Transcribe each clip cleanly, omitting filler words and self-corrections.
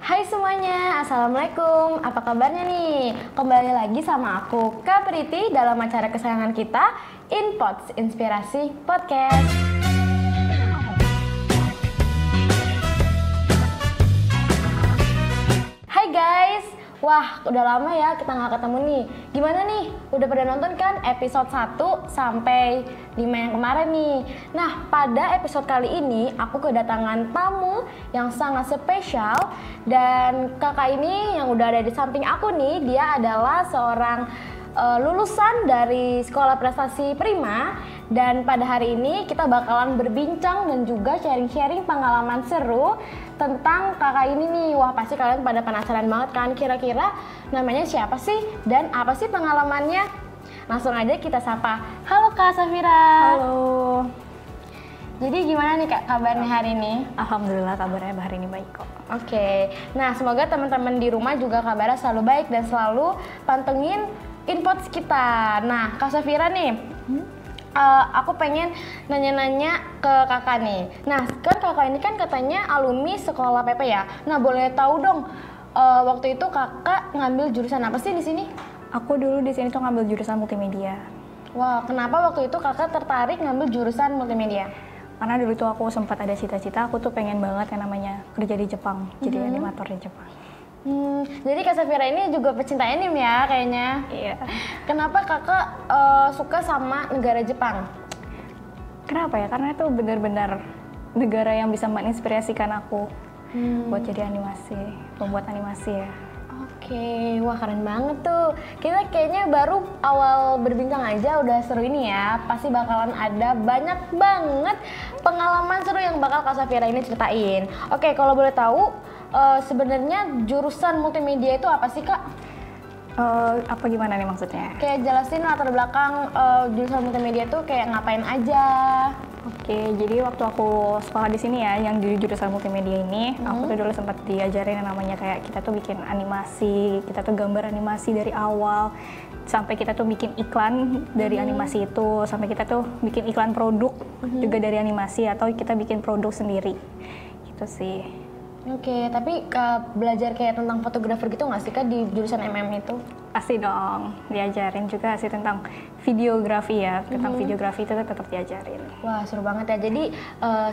Hai semuanya, Assalamualaikum. Apa kabarnya nih? Kembali lagi sama aku, Kak Priti, dalam acara kesayangan kita, InPods, Inspirasi Podcast. Hai guys, wah udah lama ya kita nggak ketemu nih. Gimana nih? Udah pada nonton kan episode 1 sampai 5 yang kemarin nih. Nah, pada episode kali ini aku kedatangan tamu yang sangat spesial. Dan kakak ini yang udah ada di samping aku nih, dia adalah seorang lulusan dari Sekolah Prestasi Prima. Dan pada hari ini kita bakalan berbincang dan juga sharing-sharing pengalaman seru tentang kakak ini nih. Wah, pasti kalian pada penasaran banget kan, kira-kira namanya siapa sih dan apa sih pengalamannya? Langsung aja kita sapa. Halo Kak Safira. Halo. Jadi gimana nih Kak kabarnya hari ini? Alhamdulillah kabarnya hari ini baik kok. Oke. Nah, semoga teman-teman di rumah juga kabarnya selalu baik dan selalu pantengin InPods kita. Nah, Kak Safira nih, aku pengen nanya-nanya ke kakak nih. Nah, kan kakak ini kan katanya alumni sekolah PP ya. Nah, boleh tahu dong, waktu itu kakak ngambil jurusan apa sih di sini? Aku dulu di sini tuh ngambil jurusan multimedia. Wah, kenapa waktu itu kakak tertarik ngambil jurusan multimedia? Karena dulu tuh aku sempat ada cita-cita, aku tuh pengen banget yang namanya kerja di Jepang, jadi animator di Jepang. Jadi Kak Safira ini juga pecinta anime ya kayaknya. Iya. Kenapa kakak suka sama negara Jepang? Kenapa ya? Karena itu benar-benar negara yang bisa menginspirasikan aku buat jadi animasi, pembuat animasi ya. Oke, wah keren banget tuh. Kita kayaknya baru awal berbincang aja udah seru ini ya. Pasti bakalan ada banyak banget pengalaman seru yang bakal Kak Safira ini ceritain. Oke, kalau boleh tahu sebenarnya jurusan multimedia itu apa sih Kak? Apa gimana nih maksudnya? Kayak jelasin latar belakang jurusan multimedia tuh kayak ngapain aja. Oke, jadi waktu aku sekolah di sini ya, yang di jurusan multimedia ini, aku tuh dulu sempat diajarin yang namanya kayak kita tuh bikin animasi, kita tuh gambar animasi dari awal, sampai kita tuh bikin iklan dari animasi itu, sampai kita tuh bikin iklan produk juga dari animasi, atau kita bikin produk sendiri, gitu sih. Oke, tapi belajar kayak tentang fotografer gitu nggak sih Kak di jurusan MM itu? Pasti dong, diajarin juga sih tentang videografi ya, tentang videografi itu tetap diajarin. Wah, seru banget ya. Jadi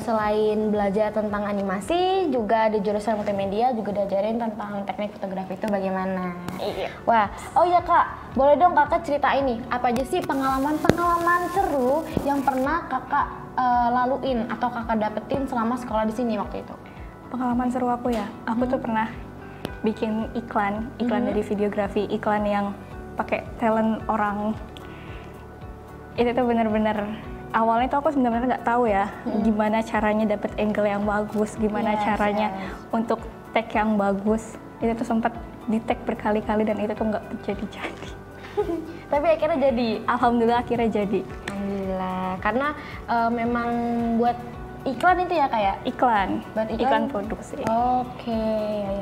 selain belajar tentang animasi, juga di jurusan multimedia juga diajarin tentang teknik fotografi itu bagaimana. Iya. Wah, oh iya Kak, boleh dong Kakak ceritain nih, apa aja sih pengalaman-pengalaman seru yang pernah Kakak laluin atau Kakak dapetin selama sekolah di sini waktu itu? Pengalaman seru aku ya, aku tuh pernah bikin iklan dari videografi, iklan yang pakai talent orang. Itu tuh bener-bener awalnya tuh aku sebenarnya nggak tahu ya gimana caranya dapet angle yang bagus, gimana caranya untuk tag yang bagus. Itu tuh sempat di tag berkali-kali dan itu tuh nggak jadi-jadi. Tapi akhirnya jadi? Alhamdulillah akhirnya jadi. Alhamdulillah, karena memang buat iklan itu ya kayak Buat iklan produksi. Oke,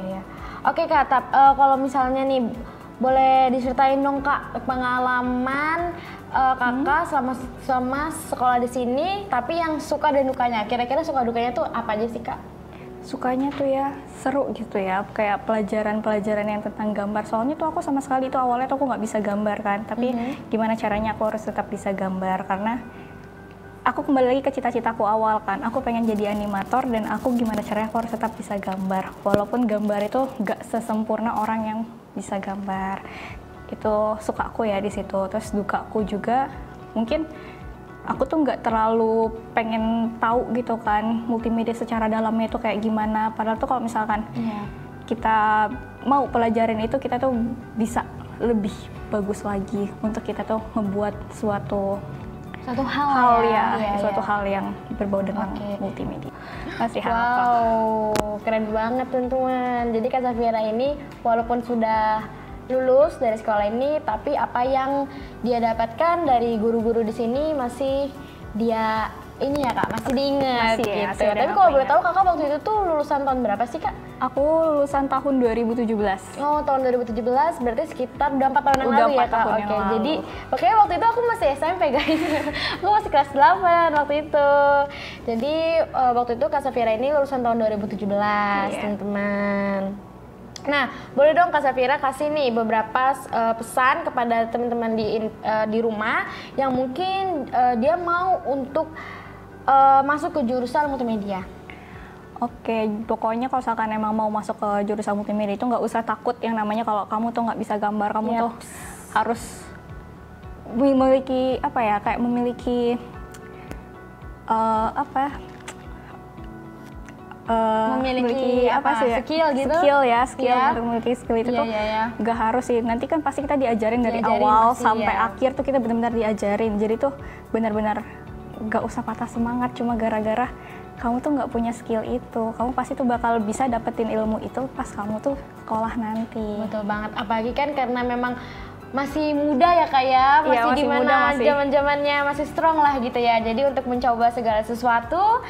ya. Oke Kak, kalau misalnya nih boleh diceritain dong Kak pengalaman Kakak selama sekolah di sini, tapi yang suka dan dukanya. Kira-kira suka dukanya tuh apa aja sih Kak? Sukanya tuh ya seru gitu ya, kayak pelajaran-pelajaran yang tentang gambar. Soalnya tuh aku sama sekali tuh awalnya tuh aku nggak bisa gambar kan, tapi gimana caranya aku harus tetap bisa gambar, karena aku kembali lagi ke cita-citaku awal kan, aku pengen jadi animator dan aku gimana caranya aku harus tetap bisa gambar. Walaupun gambar itu nggak sesempurna orang yang bisa gambar. Itu suka aku ya di situ. Terus dukaku juga mungkin aku tuh nggak terlalu pengen tahu gitu kan multimedia secara dalamnya itu kayak gimana. Padahal tuh kalau misalkan kita mau pelajarin itu, kita tuh bisa lebih bagus lagi untuk kita tuh membuat suatu hal yang berbau dengan multimedia. Masih Wow, keren banget teman-teman. Jadi Kak Safira ini walaupun sudah lulus dari sekolah ini, tapi apa yang dia dapatkan dari guru-guru di sini masih dia ini ya Kak, masih diingat Masih gitu. ya, masih ada Tapi kalau boleh ingat. tahu Kakak waktu itu tuh lulusan tahun berapa sih Kak? Aku lulusan tahun 2017. Oh, tahun 2017 berarti sekitar udah 4 tahun yang Udah lalu ya 4 Kak? tahun yang Oke, lalu. jadi makanya waktu itu aku masih SMP guys. Aku masih kelas 8 waktu itu. Jadi waktu itu Kak Safira ini lulusan tahun 2017 teman-teman. Nah, boleh dong Kak Safira kasih nih beberapa pesan kepada teman-teman di rumah yang mungkin dia mau untuk masuk ke jurusan multimedia. Oke, pokoknya kalau misalkan emang mau masuk ke jurusan multimedia itu nggak usah takut yang namanya kalau kamu tuh nggak bisa gambar, kamu tuh harus memiliki apa ya, kayak memiliki memiliki apa sih ya? Skill gitu. Skill untuk memiliki skill itu tuh nggak harus sih. Nanti kan pasti kita diajarin dari awal sampai akhir tuh kita benar-benar diajarin. Jadi tuh benar-benar nggak usah patah semangat cuma gara-gara kamu tuh nggak punya skill itu. Kamu pasti tuh bakal bisa dapetin ilmu itu pas kamu tuh sekolah nanti. Betul banget. Apalagi kan karena memang masih muda ya Kak ya, masih dimana zaman-zamannya masih strong lah gitu ya. Jadi untuk mencoba segala sesuatu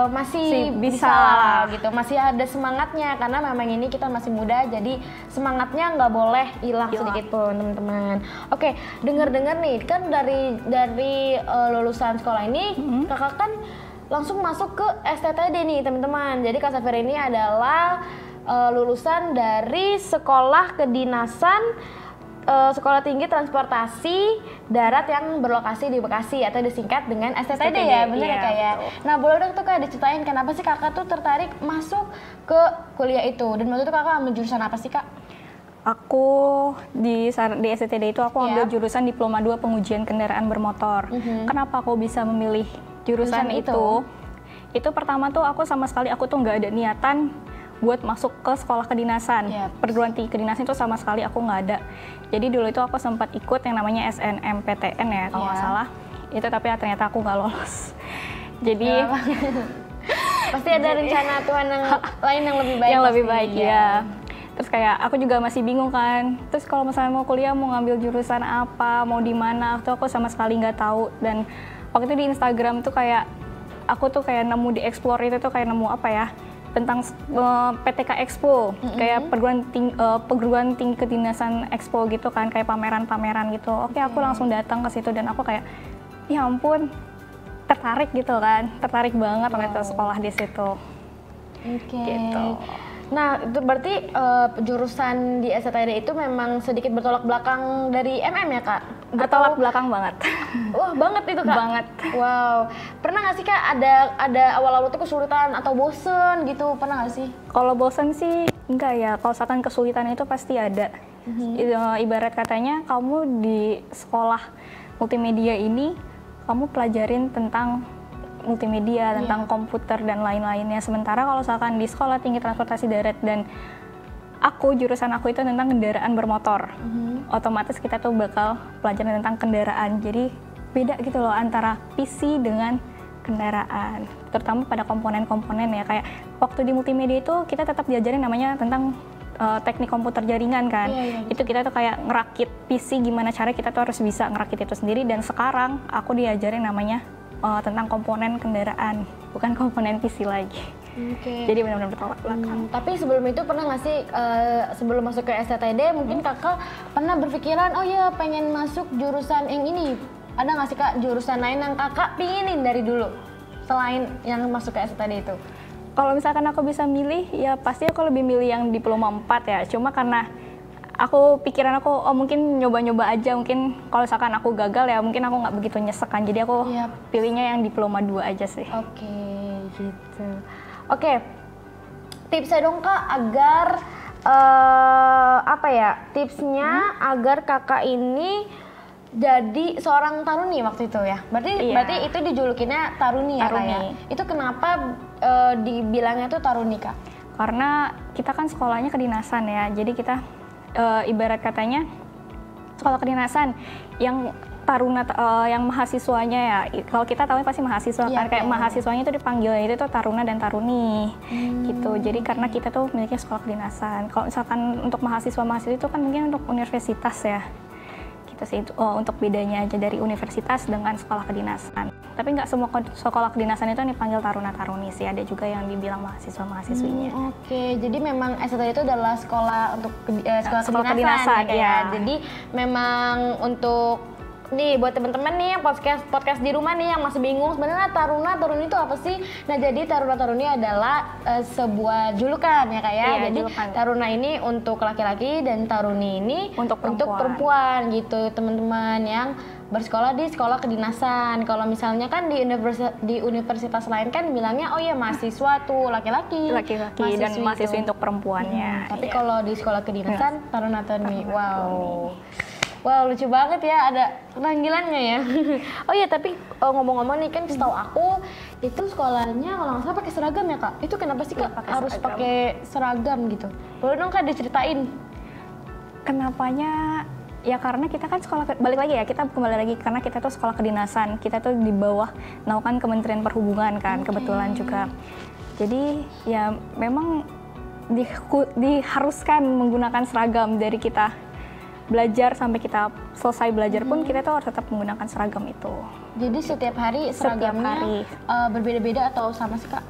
masih bisa lah gitu, masih ada semangatnya karena memang ini kita masih muda, jadi semangatnya nggak boleh hilang sedikit pun teman-teman. Oke, dengar-dengar nih kan dari lulusan sekolah ini kakak kan langsung masuk ke STTD nih teman-teman. Jadi Kak Safira ini adalah lulusan dari Sekolah Kedinasan Sekolah Tinggi Transportasi Darat yang berlokasi di Bekasi atau disingkat dengan STTD ya, bener ya Kak ya? Nah boleh dong tuh Kak diceritain kenapa sih kakak tuh tertarik masuk ke kuliah itu, dan waktu itu kakak ambil jurusan apa sih Kak? Aku di STTD itu aku ambil jurusan Diploma 2 Pengujian Kendaraan Bermotor. Kenapa aku bisa memilih jurusan itu? Itu pertama tuh aku sama sekali aku tuh nggak ada niatan buat masuk ke sekolah kedinasan. Perguruan tinggi kedinasan itu sama sekali aku nggak ada. Jadi dulu itu aku sempat ikut yang namanya SNMPTN ya kalau nggak salah. Itu tapi ternyata aku nggak lolos. Jadi pasti ada rencana Tuhan yang lain yang lebih baik. Yang lebih baik ya. Terus kayak aku juga masih bingung kan. Terus kalau misalnya mau kuliah mau ngambil jurusan apa, mau di mana, tuh aku sama sekali nggak tahu. Dan waktu itu di Instagram tuh kayak aku tuh kayak nemu di Explore itu tuh kayak nemu apa ya? Tentang PTK Expo, kayak perguruan tinggi kedinasan Expo gitu kan, kayak pameran-pameran gitu. Oke, aku langsung datang ke situ dan aku kayak, ya ampun, tertarik gitu kan, tertarik banget waktu sekolah di situ. Gitu. Nah, itu berarti jurusan di STTD itu memang sedikit bertolak belakang dari MM ya Kak? Bertolak belakang banget. Wah, banget itu Kak? Banget. Wow. Pernah nggak sih Kak ada awal-awal tuh kesulitan atau bosen gitu? Pernah nggak sih? Kalau bosen sih enggak ya. Kalau misalkan kesulitan itu pasti ada. Ibarat katanya kamu di sekolah multimedia ini, kamu pelajarin tentang multimedia, tentang komputer dan lain-lainnya. Sementara kalau misalkan di Sekolah Tinggi Transportasi Darat dan jurusan aku itu tentang kendaraan bermotor. Otomatis kita tuh bakal pelajaran tentang kendaraan. Jadi beda gitu loh antara PC dengan kendaraan. Terutama pada komponen-komponen ya. Kayak waktu di multimedia itu kita tetap diajarin namanya tentang teknik komputer jaringan kan. Itu kita tuh kayak ngerakit PC, gimana cara kita tuh harus bisa ngerakit itu sendiri. Dan sekarang aku diajarin namanya tentang komponen kendaraan, bukan komponen PC lagi. Jadi benar-benar bertolak belakang. Tapi sebelum itu pernah nggak sih sebelum masuk ke STTD mungkin kakak pernah berpikiran oh ya pengen masuk jurusan yang ini? Ada nggak sih Kak jurusan lain yang kakak pinginin dari dulu selain yang masuk ke STTD itu? Kalau misalkan aku bisa milih ya pasti aku lebih milih yang Diploma 4 ya. Cuma karena pikiran aku mungkin nyoba-nyoba aja, mungkin kalau misalkan aku gagal ya mungkin aku nggak begitu nyesekan, jadi aku pilihnya yang Diploma 2 aja sih. Oke, gitu. Oke, tipsnya dong Kak agar tipsnya agar kakak ini jadi seorang taruni waktu itu ya. Berarti itu dijulukinnya taruni ya Kak ya. Itu kenapa dibilangnya tuh taruni Kak? Karena kita kan sekolahnya kedinasan ya, jadi kita ibarat katanya sekolah kedinasan yang taruna yang mahasiswanya ya, kalau kita tahu pasti mahasiswa kan, kayak mahasiswanya itu dipanggil itu tuh taruna dan taruni gitu. Jadi karena kita tuh miliknya sekolah kedinasan. Kalau misalkan untuk mahasiswa itu kan mungkin untuk universitas ya, kita sih untuk bedanya aja dari universitas dengan sekolah kedinasan. Tapi nggak semua sekolah kedinasan itu dipanggil taruna taruni sih, ada juga yang dibilang mahasiswa mahasiswinya. Oke, jadi memang STTD itu adalah sekolah untuk sekolah kedinasan ya. Jadi memang untuk nih buat teman-teman nih yang podcast di rumah nih yang masih bingung sebenarnya taruna-taruni itu apa sih? Nah, jadi taruna-taruni adalah sebuah julukan ya Kak ya. Iya, Jadi julukan. taruna ini untuk laki-laki dan taruni ini Untuk perempuan gitu, teman-teman yang bersekolah di sekolah kedinasan. Kalau misalnya kan di universitas lain kan bilangnya oh ya mahasiswa tuh laki-laki dan mahasiswi itu. untuk perempuannya. Tapi Iya. kalau di sekolah kedinasan taruna-taruni. Wow, lucu banget ya, ada panggilannya ya. Oh iya, tapi ngomong-ngomong nih kan setahu aku itu sekolahnya kalau nggak salah pakai seragam ya Kak. Itu kenapa sih Kak harus pakai seragam gitu? Boleh dong Kak diceritain? Kenapanya? Ya karena kita kan balik lagi ya, kita kembali lagi karena kita tuh sekolah kedinasan, kita tuh di bawah naungan Kementerian Perhubungan kan, kebetulan juga. Jadi ya memang diharuskan menggunakan seragam dari kita belajar sampai kita selesai belajar pun kita tuh harus tetap menggunakan seragam itu. Jadi setiap hari seragamnya berbeda-beda atau sama sih Kak?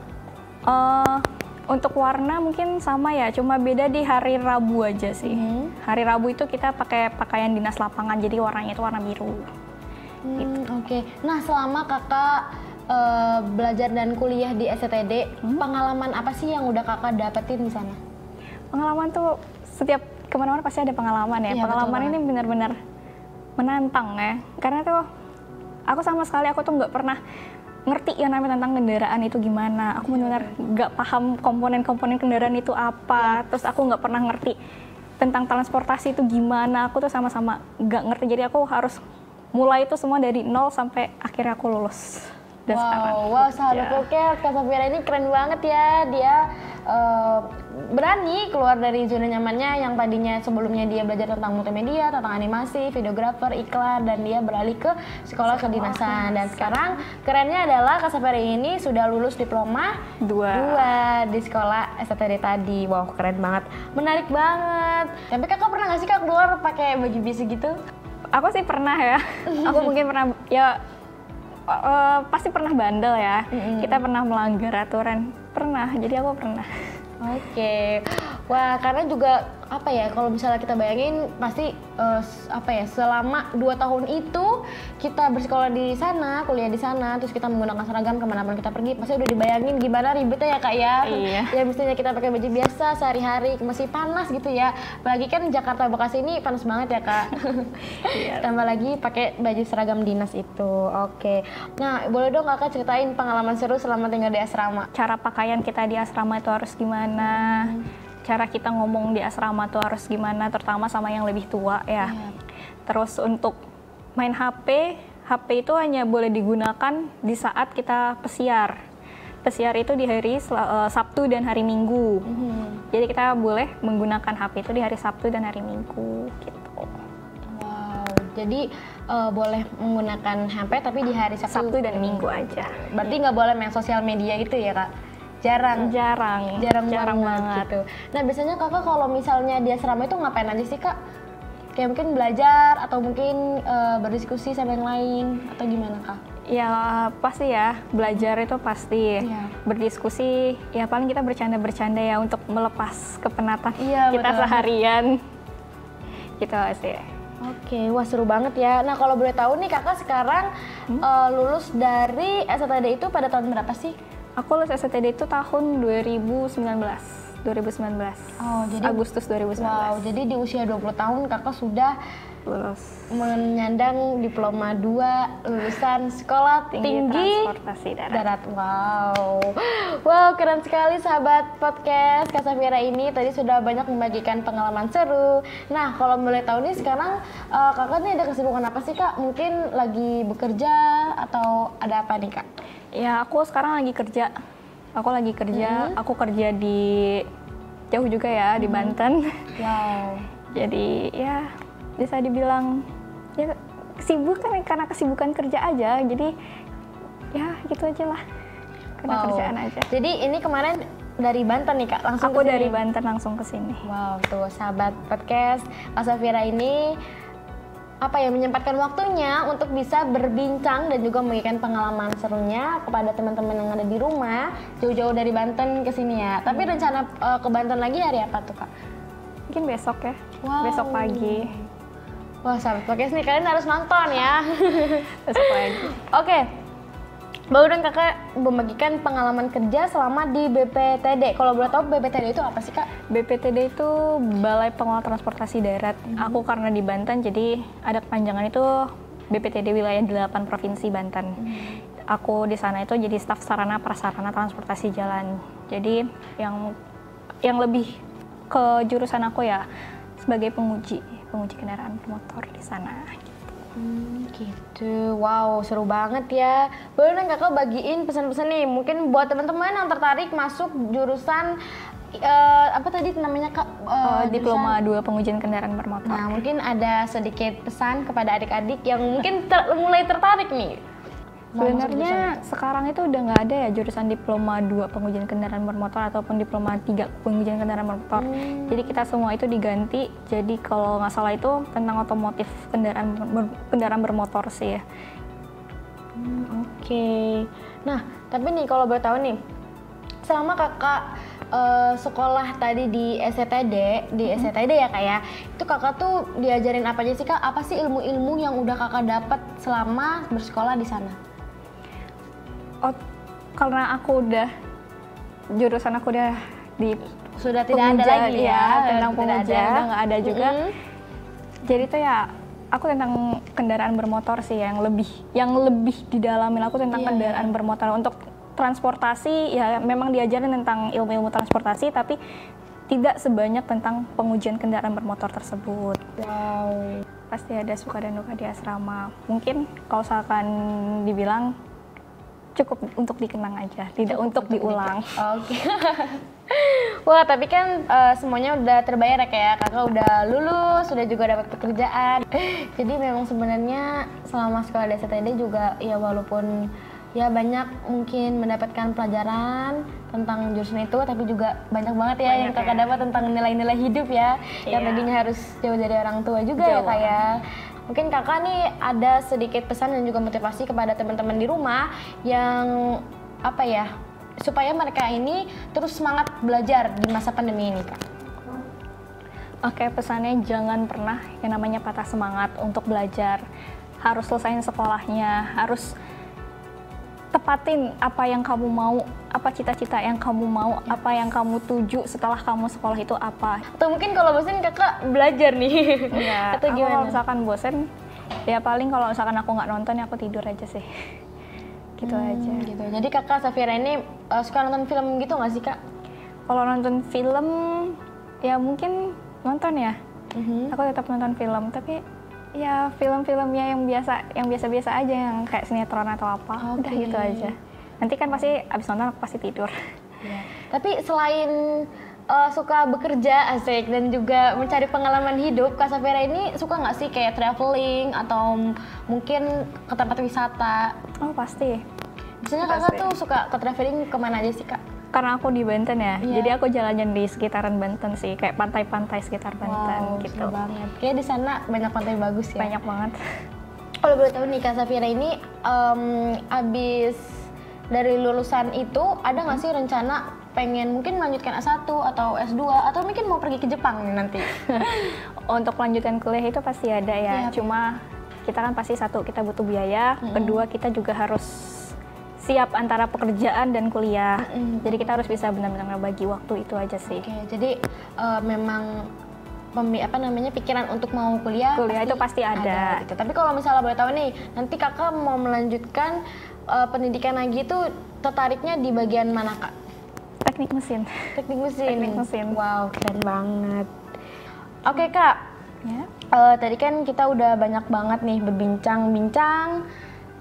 Untuk warna mungkin sama ya, cuma beda di hari Rabu aja sih. Hari Rabu itu kita pakai pakaian dinas lapangan, jadi warnanya itu warna biru. Oke. Nah, selama Kakak belajar dan kuliah di SCTD, pengalaman apa sih yang udah Kakak dapetin di sana? Pengalaman tuh setiap kemana-mana pasti ada pengalaman ya. Iya, pengalaman ini benar-benar menantang ya. Karena tuh aku sama sekali tuh nggak pernah ngerti yang namanya tentang kendaraan itu gimana. Aku benar-benar nggak paham komponen-komponen kendaraan itu apa. Terus aku nggak pernah ngerti tentang transportasi itu gimana. Aku tuh sama-sama nggak ngerti. Jadi aku harus mulai itu semua dari nol sampai akhirnya aku lulus. Dan sekarang. Wow, sahabat podcast, Kak Safira ini keren banget ya. Dia berani keluar dari zona nyamannya yang tadinya sebelumnya dia belajar tentang multimedia, tentang animasi, videografer, iklan, dan dia beralih ke sekolah kedinasan. Dan sekarang kerennya adalah Kak Safira ini sudah lulus diploma 2 di sekolah STTD tadi. Wow, keren banget, menarik banget. Tapi Kakak pernah nggak sih Kak keluar pakai baju bisu gitu? Aku sih pernah ya. Aku mungkin pernah ya. Pasti pernah bandel ya. Kita pernah melanggar aturan. Pernah, jadi aku pernah. Oke. Wah, karena juga apa ya, kalau misalnya kita bayangin pasti selama 2 tahun itu kita bersekolah di sana, kuliah di sana, terus kita menggunakan seragam kemana-mana kita pergi, pasti udah dibayangin gimana ribetnya ya Kak ya. Iya. Ya mestinya kita pakai baju biasa sehari-hari, masih panas gitu ya. Apalagi kan Jakarta Bekasi ini panas banget ya Kak. Iya. Tambah lagi pakai baju seragam dinas itu. Oke. Nah, boleh dong Kakak ceritain pengalaman seru selama tinggal di asrama? Cara pakaian kita di asrama itu harus gimana? Cara kita ngomong di asrama tuh harus gimana, terutama sama yang lebih tua ya. Terus untuk main HP itu hanya boleh digunakan di saat kita pesiar. Pesiar itu di hari Sabtu dan hari Minggu. Jadi kita boleh menggunakan HP itu di hari Sabtu dan hari Minggu gitu. Wow, jadi boleh menggunakan HP tapi di hari Sabtu dan Minggu aja. Berarti nggak boleh main sosial media gitu ya Kak? Jarang banget gitu. Nah, biasanya Kakak kalau misalnya di asrama itu ngapain aja sih Kak? Kayak mungkin belajar atau mungkin berdiskusi sama yang lain atau gimana Kak? Ya pasti ya, belajar itu pasti. Berdiskusi ya paling kita bercanda-bercanda ya untuk melepas kepenatan kita seharian gitu sih. Oke, wah seru banget ya. Nah, kalau boleh tahu nih Kakak sekarang lulus dari STTD itu pada tahun berapa sih? Aku lulus STTD itu tahun 2019. Oh, jadi Agustus 2019. Wow, jadi di usia 20 tahun Kakak sudah lulus menyandang diploma 2 lulusan Sekolah Tinggi Transportasi Darat. Wow, keren sekali sahabat podcast Kak Safira ini tadi sudah banyak membagikan pengalaman seru. Nah, kalau boleh tahu nih sekarang Kakak nih ada kesibukan apa sih Kak? Mungkin lagi bekerja atau ada apa nih Kak? Ya, aku sekarang lagi kerja. Aku kerja di jauh juga ya, di Banten. Wow. Jadi ya bisa dibilang ya sibuk kan karena kesibukan kerja aja. Jadi ya gitu aja lah. Karena kerjaan aja. Jadi ini kemarin dari Banten nih Kak, langsung aku kesini. dari Banten langsung ke sini. Wow, tuh sahabat podcast Kak Safira ini menyempatkan waktunya untuk bisa berbincang dan juga memberikan pengalaman serunya kepada teman-teman yang ada di rumah jauh-jauh dari Banten ke sini ya. Tapi rencana ke Banten lagi hari apa tuh Kak? Mungkin besok ya. Wow. Besok pagi. Wah, sahabat podcast nih, kalian harus nonton ya. Oke, Mbak dan Kakak membagikan pengalaman kerja selama di BPTD. Kalau boleh tahu BPTD itu apa sih, Kak? BPTD itu Balai Pengelola Transportasi Darat. Aku karena di Banten, jadi ada kepanjangan itu BPTD wilayah 8 Provinsi Banten. Aku di sana itu jadi staf sarana prasarana transportasi jalan. Jadi yang lebih ke jurusan aku ya sebagai penguji kendaraan bermotor di sana. Gitu. Wow, seru banget ya. Boleh dong Kakak bagiin pesan-pesan nih, mungkin buat teman-teman yang tertarik masuk jurusan apa tadi namanya Kak? Diploma 2 Pengujian Kendaraan Bermotor. Nah, mungkin ada sedikit pesan kepada adik-adik yang mungkin mulai tertarik nih. Sebenarnya sekarang itu udah nggak ada ya jurusan Diploma 2 Pengujian Kendaraan Bermotor ataupun Diploma 3 Pengujian Kendaraan Bermotor. Jadi kita semua itu diganti. Jadi kalau nggak salah itu tentang otomotif kendaraan bermotor sih ya. Oke. Nah, tapi nih kalau boleh tahu nih, selama Kakak sekolah tadi di SCTD ya Kak ya, itu Kakak tuh diajarin apa aja sih Kak? Apa sih ilmu-ilmu yang udah Kakak dapat selama bersekolah di sana? Karena jurusan aku udah di sudah tidak ada lagi ya, tentang pengujian udah nggak ada juga. Jadi tuh ya aku tentang kendaraan bermotor sih yang lebih didalamin aku tentang kendaraan bermotor. Untuk transportasi ya memang diajarin tentang ilmu-ilmu transportasi, tapi tidak sebanyak tentang pengujian kendaraan bermotor tersebut. Wow. Pasti ada suka dan duka di asrama. Mungkin kalau misalkan dibilang cukup untuk dikenang aja, tidak untuk diulang. Oke. Wah, tapi kan semuanya udah terbayar ya kayak Kakak udah lulus, sudah juga dapat pekerjaan. Jadi memang sebenarnya selama sekolah di SCTD juga ya walaupun ya banyak mungkin mendapatkan pelajaran tentang jurusan itu, tapi juga banyak banget ya yang Kakak dapat tentang nilai-nilai hidup ya. Yang tadinya harus jauh dari orang tua juga ya Kak ya. Mungkin Kakak nih ada sedikit pesan dan juga motivasi kepada teman-teman di rumah yang apa ya, supaya mereka ini terus semangat belajar di masa pandemi ini Kak. Oke, pesannya jangan pernah yang namanya patah semangat untuk belajar. Harus selesaiin sekolahnya, harus tepatin apa yang kamu mau, apa cita-cita yang kamu mau, apa yang kamu tuju setelah kamu sekolah itu apa. Atau mungkin kalau bosan Kakak belajar nih. Ya, atau gimana? Kalau misalkan bosan, ya paling kalau misalkan aku nggak nonton ya aku tidur aja sih. Gitu aja. Gitu. Jadi Kakak Safira ini suka nonton film gitu nggak sih Kak? Kalau nonton film, ya mungkin nonton ya. Aku tetap nonton film, tapi ya film-filmnya yang biasa-biasa aja, yang kayak sinetron atau apa. Udah gitu aja. Nanti kan pasti abis nonton aku pasti tidur. Ya. Tapi selain suka bekerja asik dan juga mencari pengalaman hidup, Kak Safira ini suka nggak sih kayak traveling atau mungkin ke tempat wisata? Oh pasti. Biasanya Kakak tuh suka ke traveling kemana aja sih Kak? Karena aku di Banten ya, jadi aku jalan-jalan di sekitaran Banten sih, kayak pantai-pantai sekitar Banten gitu. Seru banget. Kayak di sana banyak pantai bagus ya. Banyak banget. Kalau boleh tahu nih Kak Safira ini abis dari lulusan itu ada nggak sih rencana pengen mungkin melanjutkan S1 atau S2 atau mungkin mau pergi ke Jepang nanti? Untuk melanjutkan kuliah itu pasti ada ya. Cuma kita kan pasti satu kita butuh biaya, kedua kita juga harus siap antara pekerjaan dan kuliah. Jadi kita harus bisa benar-benar bagi waktu itu aja sih. Oke, jadi memang pikiran untuk mau kuliah itu pasti ada. Gitu. Tapi kalau misalnya boleh tahu nih, nanti Kakak mau melanjutkan pendidikan lagi itu tertariknya di bagian mana Kak? Teknik mesin. Teknik mesin. Teknik mesin. Wow, keren banget. Oke Kak, tadi kan kita udah banyak banget nih berbincang-bincang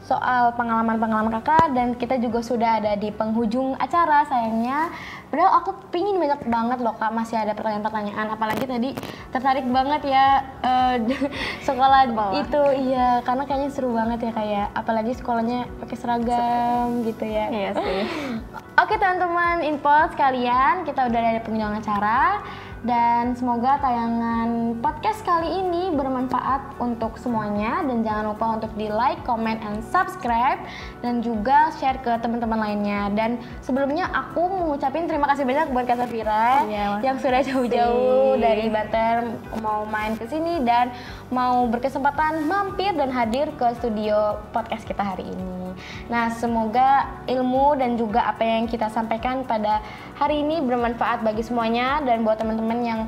soal pengalaman-pengalaman Kakak, dan kita juga sudah ada di penghujung acara sayangnya. Padahal aku pingin banyak banget loh Kak, masih ada pertanyaan-pertanyaan, apalagi tadi tertarik banget ya sekolah itu, iya karena kayaknya seru banget ya kayak, apalagi sekolahnya pakai seragam gitu ya. Iya sih. Oke teman-teman Info sekalian, kita udah ada di penghujung acara. Dan semoga tayangan podcast kali ini bermanfaat untuk semuanya. Dan jangan lupa untuk di like, comment, and subscribe. Dan juga share ke teman-teman lainnya. Dan sebelumnya aku mau ngucapin terima kasih banyak buat Kak Safira yang sudah jauh-jauh dari Banten mau main ke sini dan mau berkesempatan mampir dan hadir ke studio podcast kita hari ini. Nah, semoga ilmu dan juga apa yang kita sampaikan pada hari ini bermanfaat bagi semuanya. Dan buat teman-teman yang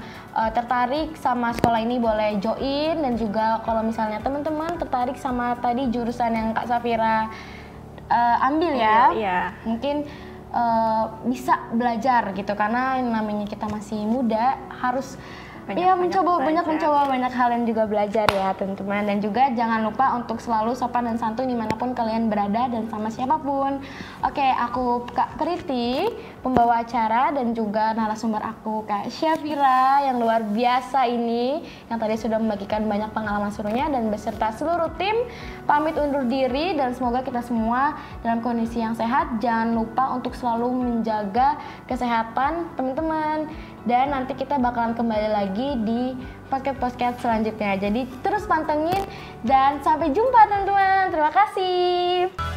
tertarik sama sekolah ini boleh join. Dan juga kalau misalnya teman-teman tertarik sama tadi jurusan yang Kak Safira ambil ya, mungkin bisa belajar gitu, karena yang namanya kita masih muda harus mencoba banyak hal dan juga belajar ya teman-teman. Dan juga jangan lupa untuk selalu sopan dan santun dimanapun kalian berada dan sama siapapun. Oke, aku Kak Priti, pembawa acara, dan juga narasumber aku Kak Syafira yang luar biasa ini, yang tadi sudah membagikan banyak pengalaman serunya, dan beserta seluruh tim pamit undur diri. Dan semoga kita semua dalam kondisi yang sehat. Jangan lupa untuk selalu menjaga kesehatan teman-teman. Dan nanti kita bakalan kembali lagi di podcast selanjutnya. Jadi terus pantengin dan sampai jumpa teman-teman. Terima kasih.